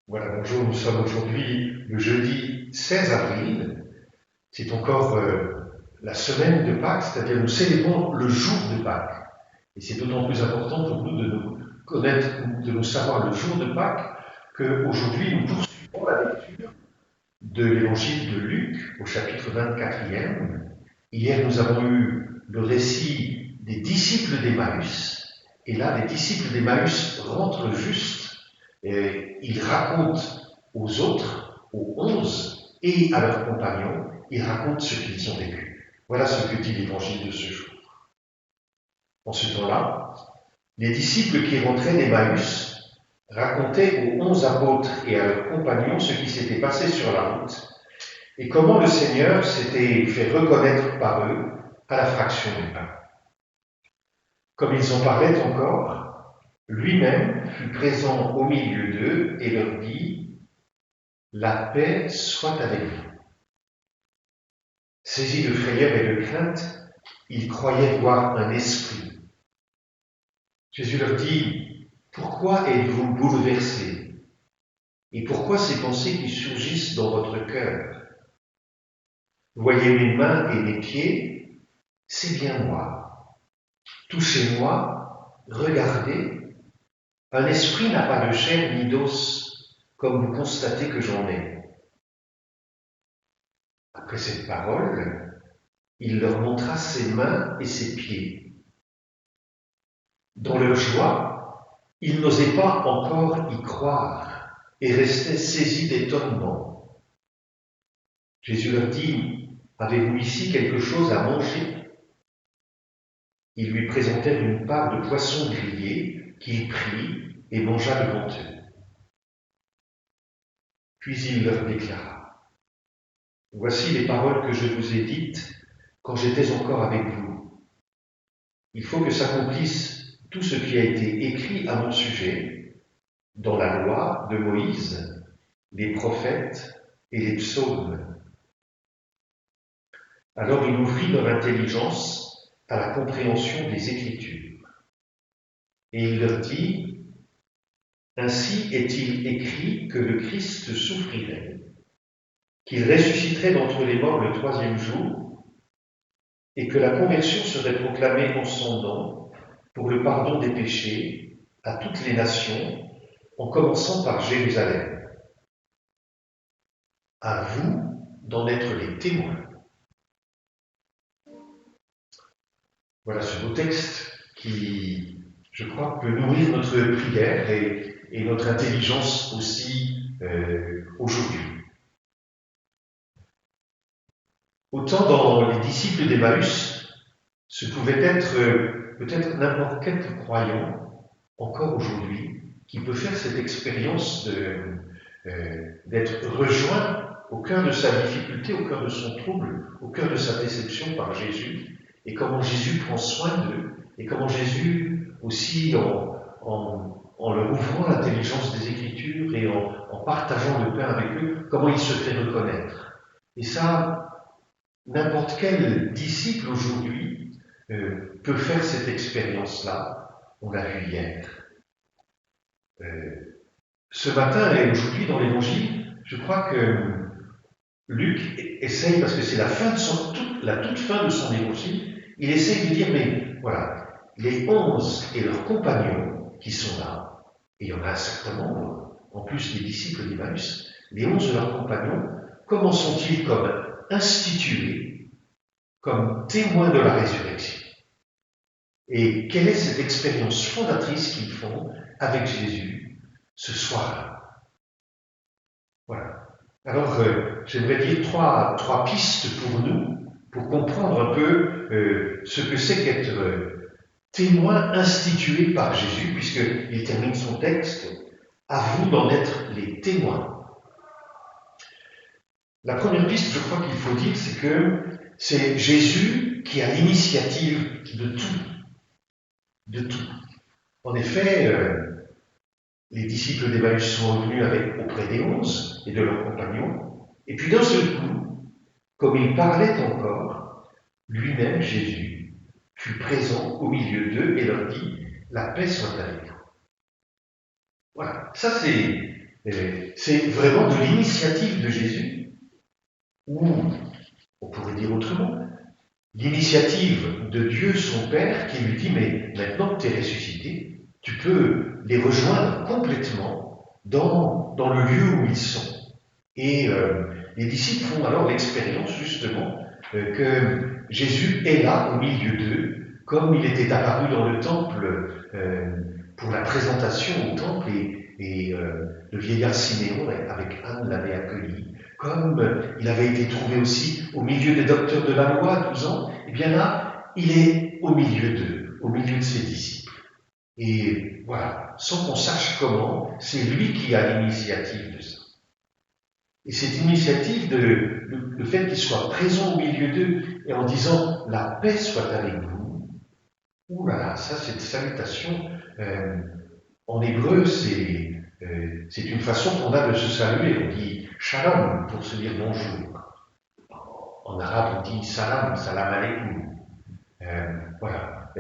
Voilà, bonjour, nous sommes aujourd'hui le jeudi 16 avril. C'est encore la semaine de Pâques, c'est-à-dire nous célébrons le jour de Pâques. Et c'est d'autant plus important pour nous de nous connaître, de nous savoir le jour de Pâques, qu'aujourd'hui nous poursuivons la lecture de l'évangile de Luc au chapitre 24e. Hier, nous avons eu le récit des disciples d'Emmaüs. Et là, les disciples d'Emmaüs rentrent juste. Et ils racontent aux autres, aux 11 et à leurs compagnons, ils racontent ce qu'ils ont vécu. Voilà ce que dit l'évangile de ce jour. En ce temps-là, les disciples qui rentraient d'Emmaüs racontaient aux 11 apôtres et à leurs compagnons ce qui s'était passé sur la route et comment le Seigneur s'était fait reconnaître par eux à la fraction du pain. Comme ils en parlaient encore, lui-même fut présent au milieu d'eux et leur dit : « La paix soit avec vous. » Saisis de frayeur et de crainte, ils croyaient voir un esprit. Jésus leur dit : « Pourquoi êtes-vous bouleversés ? Et pourquoi ces pensées qui surgissent dans votre cœur ? Voyez mes mains et mes pieds, c'est bien moi. Touchez-moi, regardez. Un esprit n'a pas de chair ni d'os, comme vous constatez que j'en ai. » Après cette parole, il leur montra ses mains et ses pieds. Dans leur joie, ils n'osaient pas encore y croire et restaient saisis d'étonnement. Jésus leur dit : « Avez-vous ici quelque chose à manger ? » Ils lui présentèrent une part de poisson grillé qu'il prit et mangea devant eux. Puis il leur déclara : « Voici les paroles que je vous ai dites quand j'étais encore avec vous. Il faut que s'accomplisse tout ce qui a été écrit à mon sujet dans la loi de Moïse, les prophètes et les psaumes. » Alors il ouvrit leur intelligence à la compréhension des Écritures. Et il leur dit : « Ainsi est-il écrit que le Christ souffrirait, qu'il ressusciterait d'entre les morts le troisième jour, et que la conversion serait proclamée en son nom pour le pardon des péchés à toutes les nations, en commençant par Jérusalem. À vous d'en être les témoins. » Voilà ce beau texte qui, je crois, peut nourrir notre prière et notre intelligence aussi aujourd'hui. Autant dans les disciples d'Emmaüs, ce pouvait être peut-être n'importe quel croyant, encore aujourd'hui, qui peut faire cette expérience d'être rejoint au cœur de sa difficulté, au cœur de son trouble, au cœur de sa déception par Jésus, et comment Jésus prend soin d'eux, et comment Jésus aussi, en leur ouvrant l'intelligence des Écritures et en partageant le pain avec eux, comment il se fait reconnaître. Et ça, n'importe quel disciple aujourd'hui peut faire cette expérience-là. On l'a vu hier. Ce matin et aujourd'hui dans l'Évangile, je crois que Luc essaye, parce que c'est la toute fin de son Évangile, il essaye de dire, mais voilà, les 11 et leurs compagnons qui sont là, et il y en a un certain nombre, en plus les disciples d'Emmaüs, les 11 et leurs compagnons, comment sont-ils comme institués, comme témoins de la résurrection? Et quelle est cette expérience fondatrice qu'ils font avec Jésus ce soir-là? Voilà. Alors, j'aimerais dire trois pistes pour nous, pour comprendre un peu ce que c'est qu'être témoin institué par Jésus, puisqu'il termine son texte, à vous d'en être les témoins. La première piste, je crois qu'il faut dire, c'est que c'est Jésus qui a l'initiative de tout. De tout. En effet, les disciples d'Emmaüs sont venus auprès des 11 et de leurs compagnons, et puis d'un seul coup, comme il parlait encore, lui-même, Jésus, fut présent au milieu d'eux et leur dit : « La paix soit avec vous. » Voilà, ça c'est C'est vraiment de l'initiative de Jésus, ou on pourrait dire autrement, l'initiative de Dieu son Père qui lui dit mais maintenant que tu es ressuscité, tu peux les rejoindre complètement dans le lieu où ils sont. Et les disciples font alors l'expérience justement que Jésus est là au milieu d'eux, comme il était apparu dans le temple pour la présentation au temple, et le vieillard Siméon avec Anne l'avait accueilli, comme il avait été trouvé aussi au milieu des docteurs de la loi à 12 ans, et bien là, il est au milieu d'eux, au milieu de ses disciples. Et voilà, sans qu'on sache comment, c'est lui qui a l'initiative de ça. Et cette initiative, le fait qu'il soit présent au milieu d'eux et en disant la paix soit avec vous, ouh là là, ça cette salutation, en hébreu, c'est une façon qu'on a de se saluer. On dit shalom pour se dire bonjour. En arabe, on dit salam, salam aleikum. Voilà.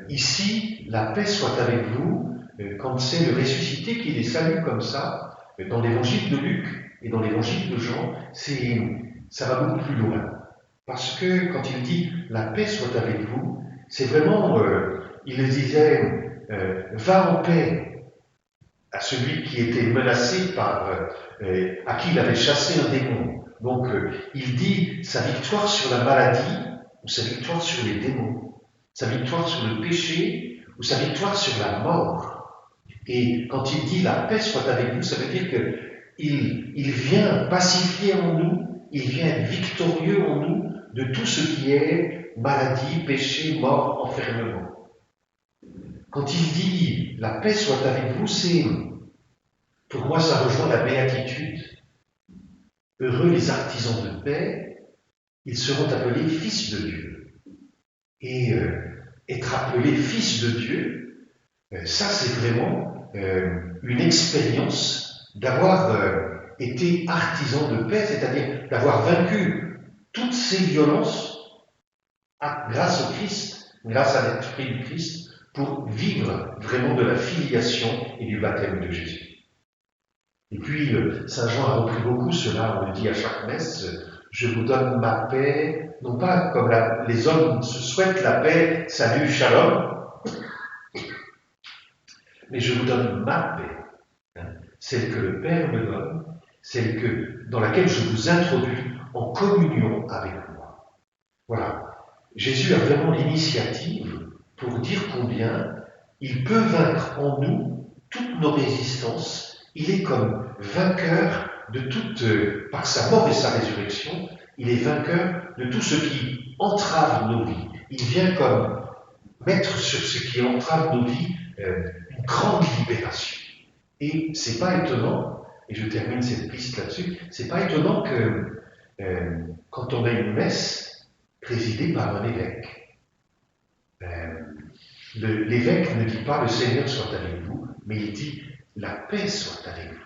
Ici, la paix soit avec vous, quand c'est le ressuscité qui les salue comme ça, dans l'évangile de Luc et dans l'évangile de Jean, ça va beaucoup plus loin. Parce que quand il dit la paix soit avec vous, c'est vraiment, il disait, va en paix à celui qui était menacé à qui il avait chassé un démon. Donc, il dit sa victoire sur la maladie ou sa victoire sur les démons, sa victoire sur le péché ou sa victoire sur la mort. Et quand il dit la paix soit avec vous, ça veut dire qu'il vient pacifier en nous, il vient être victorieux en nous de tout ce qui est maladie, péché, mort, enfermement. Quand il dit la paix soit avec vous, pour moi ça rejoint la béatitude. Heureux les artisans de paix, ils seront appelés fils de Dieu. Et être appelé fils de Dieu, ça c'est vraiment une expérience d'avoir été artisan de paix, c'est-à-dire d'avoir vaincu toutes ces violences grâce au Christ, grâce à l'Esprit du Christ, pour vivre vraiment de la filiation et du baptême de Jésus. Et puis, Saint Jean a repris beaucoup cela, on le dit à chaque messe, je vous donne ma paix, non pas comme les hommes se souhaitent la paix, salut, shalom, mais je vous donne ma paix, celle que le Père me donne, celle dans laquelle je vous introduis en communion avec moi. Voilà. Jésus a vraiment l'initiative pour dire combien il peut vaincre en nous toutes nos résistances. Il est comme vainqueur de par sa mort et sa résurrection, il est vainqueur de tout ce qui entrave nos vies. Il vient comme mettre sur ce qui entrave nos vies une grande libération. Et c'est pas étonnant, et je termine cette piste là-dessus, c'est pas étonnant que quand on a une messe présidée par un évêque, l'évêque ne dit pas le Seigneur soit avec vous, mais il dit la paix soit avec vous.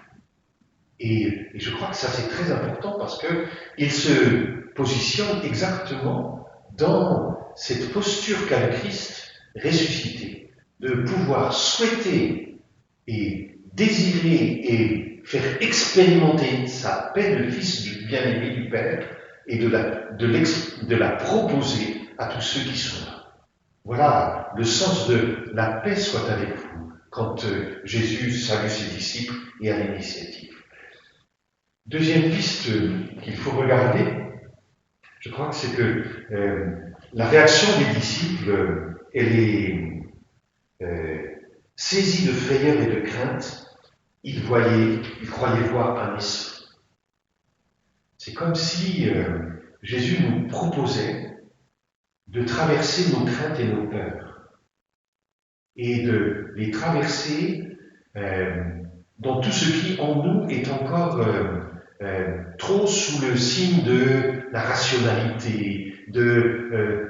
Et je crois que ça c'est très important parce qu'il se positionne exactement dans cette posture qu'a le Christ ressuscité, de pouvoir souhaiter et désirer et faire expérimenter sa paix de fils du bien-aimé du Père et de la proposer à tous ceux qui sont là. Voilà le sens de la paix soit avec vous quand Jésus salue ses disciples et a l'initiative. Deuxième piste qu'il faut regarder, je crois que c'est que la réaction des disciples, elle est saisie de frayeur et de crainte. Ils croyaient voir un esprit. C'est comme si Jésus nous proposait de traverser nos craintes et nos peurs et de les traverser dans tout ce qui en nous est encore trop sous le signe de la rationalité,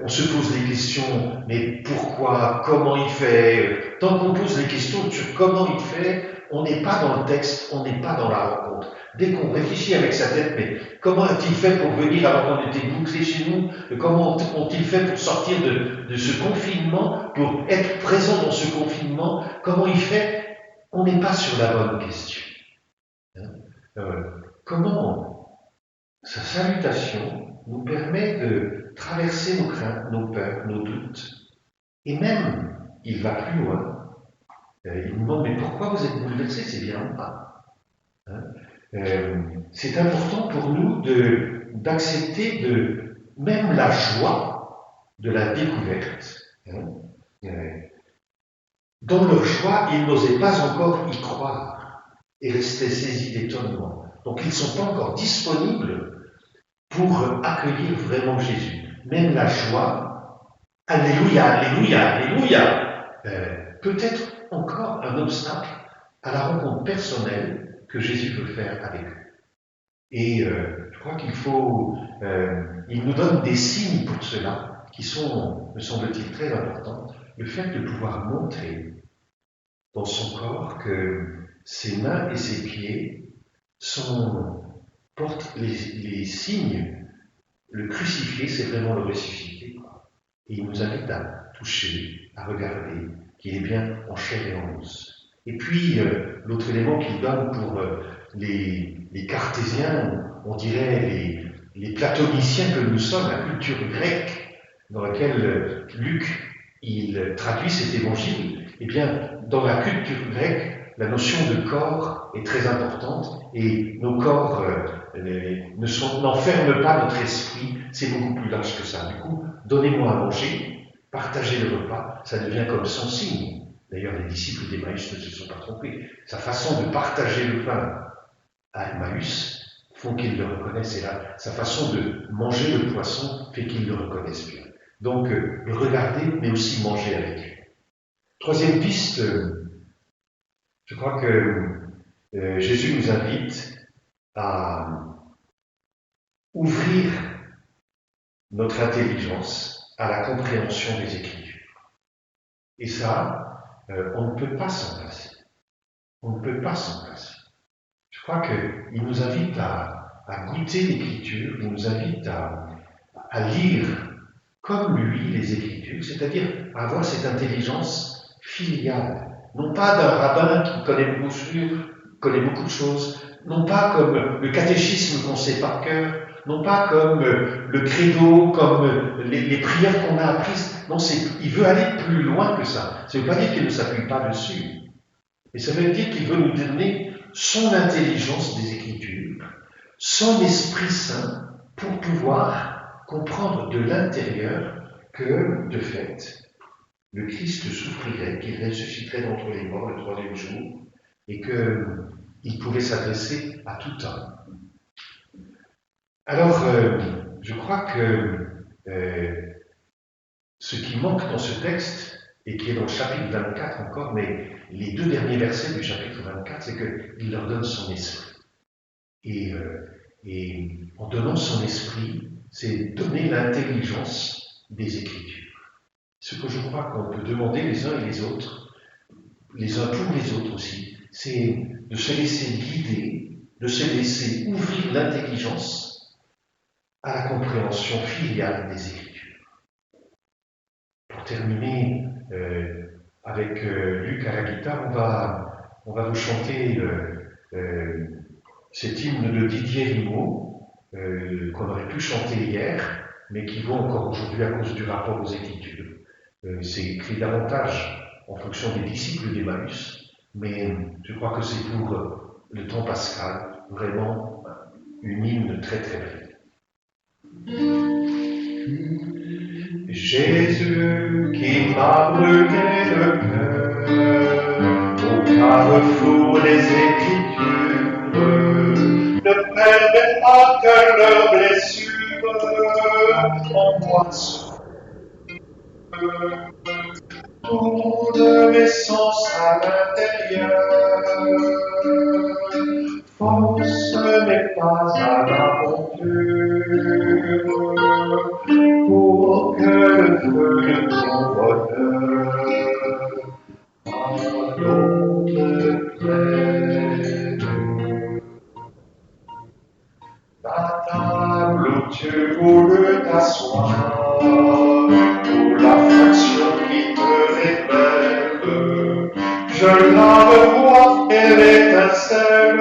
on se pose des questions, mais pourquoi, comment il fait? Tant qu'on pose des questions sur comment il fait, on n'est pas dans le texte, on n'est pas dans la rencontre. Dès qu'on réfléchit avec sa tête, mais comment a-t-il fait pour venir alors qu'on était bouclés chez nous? Comment ont-ils fait pour sortir de ce confinement, pour être présent dans ce confinement? Comment il fait? On n'est pas sur la bonne question. Hein. Comment sa salutation nous permet de traverser nos craintes, nos peurs, nos doutes, et même, il va plus loin. Il nous demande, mais pourquoi vous êtes bouleversés? C'est bien ou pas? Hein. C'est important pour nous d'accepter même la joie de la découverte. Hein. Dans leur joie, ils n'osaient pas encore y croire et restaient saisis d'étonnement. Donc ils ne sont pas encore disponibles pour accueillir vraiment Jésus. Même la joie, Alléluia, Alléluia, Alléluia, peut être encore un obstacle à la rencontre personnelle que Jésus veut faire avec eux. Et je crois il nous donne des signes pour cela, qui sont, me semble-t-il, très importants. Le fait de pouvoir montrer dans son corps que ses mains et ses pieds portent les signes. Le crucifié, c'est vraiment le ressuscité. Et il nous invite à toucher, à regarder, qu'il est bien en chair et en os. Et puis, l'autre élément qu'il donne pour les cartésiens, on dirait les platoniciens que nous sommes, la culture grecque, dans laquelle Luc il traduit cet évangile, eh bien, dans la culture grecque, la notion de corps est très importante et nos corps n'enferment pas notre esprit, c'est beaucoup plus large que ça. Du coup, donnez-moi à manger, partagez le repas, ça devient comme son signe. D'ailleurs, les disciples d'Emmaüs ne se sont pas trompés. Sa façon de partager le pain à Emmaüs font qu'ils le reconnaissent, et là, sa façon de manger le poisson fait qu'ils le reconnaissent bien. Donc, le regarder, mais aussi manger avec lui. Troisième piste, je crois que Jésus nous invite à ouvrir notre intelligence à la compréhension des Écritures. Et ça, on ne peut pas s'en passer. On ne peut pas s'en passer. Je crois qu'il nous invite à goûter l'Écriture, il nous invite à lire comme lui les Écritures, c'est-à-dire à avoir cette intelligence filiale. Non pas d'un rabbin qui connaît beaucoup de choses, non pas comme le catéchisme qu'on sait par cœur, non pas comme le credo, comme les prières qu'on a apprises. Non, il veut aller plus loin que ça. Ça ne veut pas dire qu'il ne s'appuie pas dessus. Mais ça veut dire qu'il veut nous donner son intelligence des Écritures, son Esprit Saint, pour pouvoir comprendre de l'intérieur que, de fait, le Christ souffrirait, qu'il ressusciterait d'entre les morts le troisième jour, et qu'il pouvait s'adresser à tout homme. Alors, je crois que ce qui manque dans ce texte, et qui est dans le chapitre 24 encore, mais les deux derniers versets du chapitre 24, c'est qu'il leur donne son esprit. Et en donnant son esprit, c'est donner l'intelligence des Écritures. Ce que je crois qu'on peut demander les uns et les autres, les uns pour les autres aussi, c'est de se laisser guider, de se laisser ouvrir l'intelligence à la compréhension filiale des Écritures. Pour terminer avec Luc à la guitare, on va vous chanter cet hymne de Didier Rimaud qu'on aurait pu chanter hier, mais qui vaut encore aujourd'hui à cause du rapport aux Écritures. C'est écrit davantage en fonction des disciples d'Emmaüs, mais je crois que c'est pour le temps pascal vraiment une hymne très très belle. Jésus qui m'a brûlé le cœur au carrefour des Écritures, ne permet pas que leurs blessures en moi souffrent. Tourne mes sens à l'intérieur, force mes pas à l'aventure, pour que le feu de ton bonheur en l'autre plaide. La table où tu voulais t'asseoir, pour l'affection qui te révèle, je la revois, elle étincelle.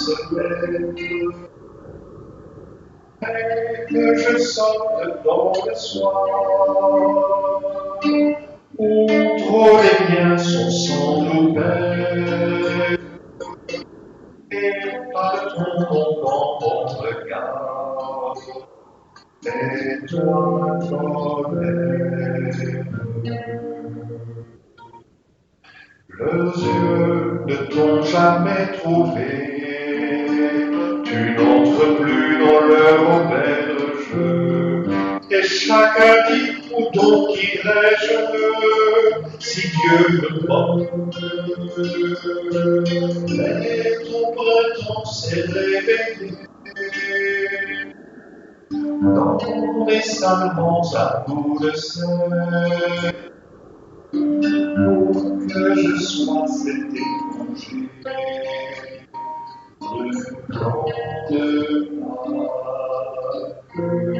se lève et que je sorte dans le soir où trop les miens sont sans doute et pas ton nom dans mon regard. Et toi, t'enlèves. Leurs yeux ne t'ont jamais trouvé, tu n'entres plus dans leur auberge, et chacun dit où donc irais-je, si Dieu me porte. Mais ton printemps s'est réveillé dans les salmons à bout de sel, pour que je sois cet étranger de grande Pâques.